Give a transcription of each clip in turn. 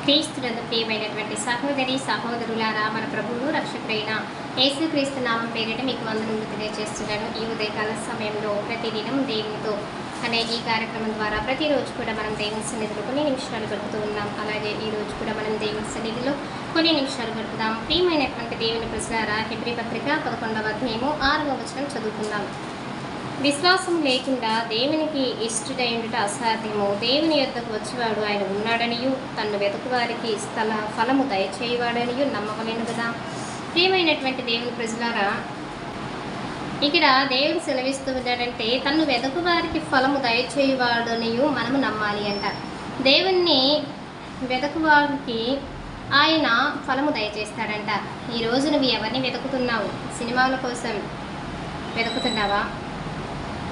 క్రీస్తునందు ప్రియమైనటువంటి సహోదరి సహోదరులారా, మన ప్రభువును రక్షకుడైన యేసుక్రీస్తు నామం పేరిట మీకు వందనములు తెలియజేస్తున్నాను. ఈ ఉదయకాల సమయంలో ప్రతిదినం దేవునితో అనే ఈ కార్యక్రమం ద్వారా ప్రతిరోజు కూడా మనం దేవుని సన్నిధిలో కొన్ని నిమిషాలు గడుపుతూ ఉన్నాం. అలాగే ఈరోజు కూడా మనం దేవుని సన్నిధిలో కొన్ని నిమిషాలు గడుపుదాం. ప్రియమైనటువంటి దేవుని ప్రజలారా, హెబ్రీ పత్రిక 11వ అధ్యాయము 6వ వచనం చదువుకుందాం. విశ్వాసం లేకుండా దేవునికి ఇష్టడైనట అసాధ్యము. దేవుని యొద్దకు వచ్చేవాడు ఆయన ఉన్నాడనియు తన్ను వెతుకు వారికి ఫలము దయచేయవాడనియు నమ్మవలేను కదా. ప్రియమైనటువంటి దేవుని ప్రజలారా, ఇక్కడ దేవుడు సెలవిస్తూ ఉన్నాడంటే తన్ను వెతుకు వారికి ఫలము దయచేయవాడనియు మనము నమ్మాలి అంట. దేవుణ్ణి వెతుకు వారికి ఆయన ఫలము దయచేస్తాడంట. ఈరోజు నువ్వు ఎవరిని వెతుకుతున్నావు? సినిమాల కోసం వెతుకుతున్నావా?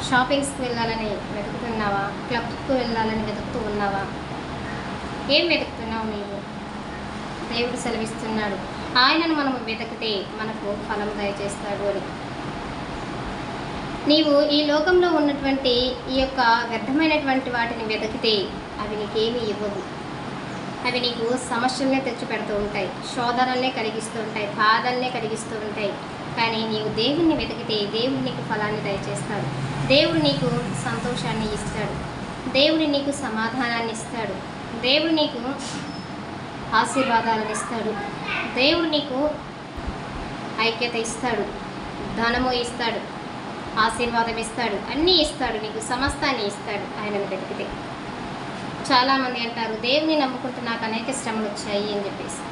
షాపింగ్స్కి వెళ్ళాలని వెతుకుతున్నావా? క్లబ్స్కి వెళ్ళాలని వెతుకుతూ ఉన్నావా? ఏం వెతుకుతున్నావు నీవు? దేవుడు సెలవిస్తున్నాడు, ఆయనను మనం వెతికితే మనకు ఫలం దయచేస్తాడు అని. నీవు ఈ లోకంలో ఉన్నటువంటి ఈ యొక్క వ్యర్థమైనటువంటి వాటిని వెతికితే అవి నీకేమీ ఇవ్వవు. అవి నీకు సమస్యలనే తెచ్చిపెడుతూ ఉంటాయి, శోధనల్నే కలిగిస్తూ ఉంటాయి, బాధల్నే కలిగిస్తూ ఉంటాయి. కానీ నీవు దేవుణ్ణి వెతికితే దేవుడు నీకు ఫలాన్ని దయచేస్తాడు. దేవుడు నీకు సంతోషాన్ని ఇస్తాడు. దేవుడు నీకు సమాధానాన్ని ఇస్తాడు. దేవుడు నీకు ఆశీర్వాదాలను ఇస్తాడు. దేవుడు నీకు ఐక్యత ఇస్తాడు, ధనము ఇస్తాడు, ఆశీర్వాదం ఇస్తాడు, అన్నీ ఇస్తాడు, నీకు సమస్తాన్ని ఇస్తాడు ఆయనను వెతికితే. చాలామంది అంటారు, దేవుని నమ్ముకుంటూ నాకు అనేక శ్రమలు వచ్చాయి అని చెప్పేసి.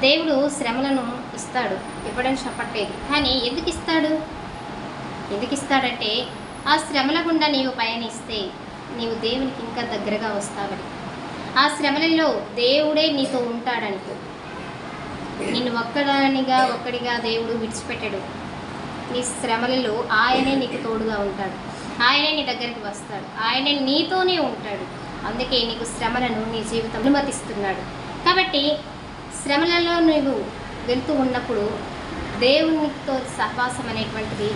దేవుడు శ్రమలను ఇస్తాడు, ఇవ్వడం చెప్పట్లేదు. కానీ ఎందుకు ఇస్తాడు? ఎందుకు ఇస్తాడంటే ఆ శ్రమల గుండా నీవు పయనిస్తే నీవు దేవునికి ఇంకా దగ్గరగా వస్తావని. ఆ శ్రమలలో దేవుడే నీతో ఉంటాడనుకో. నిన్ను ఒక్కడిగా దేవుడు విడిచిపెట్టాడు. నీ శ్రమలలో ఆయనే నీకు తోడుగా ఉంటాడు, ఆయనే నీ దగ్గరికి వస్తాడు, ఆయనే నీతోనే ఉంటాడు. అందుకే నీకు శ్రమలను నీ జీవితం అనుమతిస్తున్నాడు. కాబట్టి శ్రమలలో నువ్వు వెళ్తూ ఉన్నప్పుడు దేవునితో సహవాసం అనేటువంటిది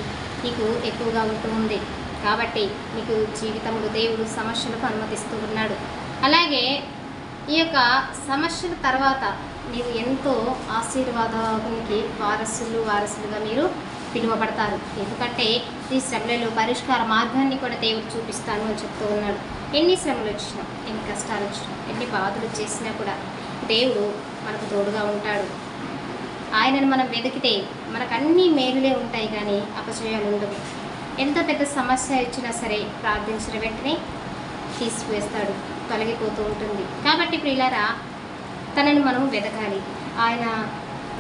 నీకు ఎక్కువగా ఉంటూ ఉంది. కాబట్టి నీకు జీవితంలో దేవుడు సమస్యలకు అనుమతిస్తూ ఉన్నాడు. అలాగే ఈ యొక్క సమస్యల తర్వాత నీవు ఎంతో ఆశీర్వాదానికి వారసులుగా మీరు పిలువబడతారు. ఎందుకంటే ఈ శ్రమలలో పరిష్కార మార్గాన్ని కూడా దేవుడు చూపిస్తాను అని చెప్తూ ఉన్నాడు. ఎన్ని శ్రమలు వచ్చినా, ఎన్ని కష్టాలు వచ్చినా, ఎన్ని బాధలు చేసినా కూడా దేవుడు మనకు తోడుగా ఉంటాడు. ఆయనను మనం వెతికితే మనకు అన్ని మేలులే ఉంటాయి, కానీ అపజయాలు ఉండవు. ఎంత పెద్ద సమస్య ఇచ్చినా సరే ప్రార్థించిన వెంటనే తీసివేస్తాడు, తొలగిపోతూ ఉంటుంది. కాబట్టి ప్రియులారా, తనను మనం వెతకాలి. ఆయన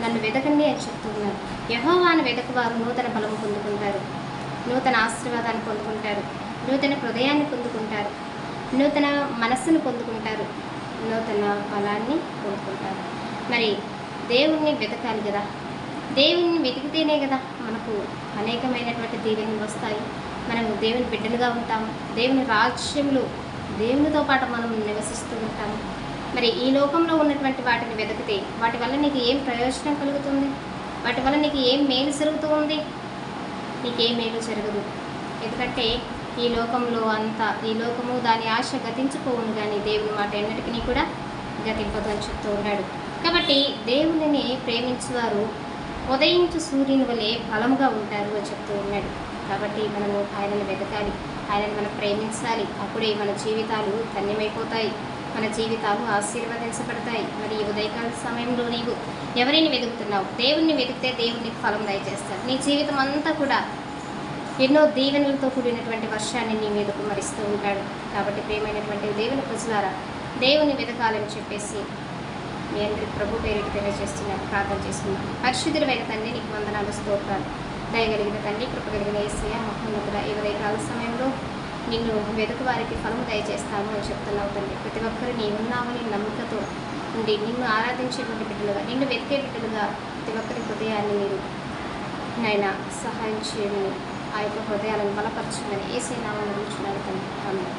నన్ను వెతకండి అని చెప్తున్నారు. యెహోవాను వెతకువారు నూతన బలము పొందుకుంటారు, నూతన ఆశీర్వాదాన్ని పొందుకుంటారు, నూతన హృదయాన్ని పొందుకుంటారు, నూతన మనస్సును పొందుకుంటారు, నూతన బలాన్ని పొందుకుంటారు. మరి దేవుణ్ణి వెతకాలి కదా. దేవుణ్ణి వెతికితేనే కదా మనకు అనేకమైనటువంటి దీవెనలు వస్తాయి. మనము దేవుని బిడ్డలుగా ఉంటాము. దేవుని రాజ్యంలో దేవునితో పాటు మనం నివసిస్తూ ఉంటాము. మరి ఈ లోకంలో ఉన్నటువంటి వాటిని వెతికితే వాటి వల్ల నీకు ఏం ప్రయోజనం కలుగుతుంది? వాటి వల్ల నీకు ఏం మేలు జరుగుతూ ఉంది? నీకేం మేలు జరగదు. ఎందుకంటే ఈ లోకము దాని ఆశ గతించిపోవును, కానీ దేవుని మాట ఎన్నటికీ కూడా గతింపదు అని చెప్తూ ఉన్నాడు. కాబట్టి దేవునిని ప్రేమించేవారు ఉదయించు సూర్యుని వలె బలముగా ఉంటారు అని చెప్తూ ఉన్నాడు. కాబట్టి మనము ఆయనను వెతకాలి, ఆయనను మనం ప్రేమించాలి. అప్పుడే మన జీవితాలు ధన్యమైపోతాయి, మన జీవితాలు ఆశీర్వదించబడతాయి. మరి ఈ ఉదయకాల సమయంలో నీవు ఎవరిని వెతుకుతున్నావు? దేవుణ్ణి వెతికితే దేవునికి ఫలం దయచేస్తాడు. నీ జీవితం అంతా కూడా ఎన్నో దీవెనలతో కూడినటువంటి వర్షాన్ని నీ మీద కుమరిస్తూ ఉంటాడు. కాబట్టి ప్రియమైనటువంటి దేవుని ప్రజలారా, దేవుని వెతకాలని చెప్పేసి మీ అందరి ప్రభు పేరుకి తెలియజేస్తున్నాను. ప్రార్థన చేస్తున్నాను. పరిశుద్ధుడైన తండ్రి, నీకు వందనాలు, స్తోత్రాలు. దయగలిగిన తండ్రి, కృపగలిగిన యేసయ్య, మహోన్నతుడా, ఈ ఉదయకాల సమయంలో నిన్ను వెతుకు వారికి ఫలము దయచేస్తాను అని చెప్తున్నావు తండ్రి. ప్రతి ఒక్కరు నీ ఉన్నామని నమ్మకతో ఉండి నిన్ను ఆరాధించేటువంటి బిడ్డలుగా, నిన్ను వెతికే బిడ్డలుగా ప్రతి ఒక్కరి హృదయాన్ని మీరు నాయనా సహాయం చేయమని, ఆ యొక్క హృదయాలను బలపరచమని యేసయ్య నామములో అడుగుచున్నాను తండ్రి. ఆమేన్.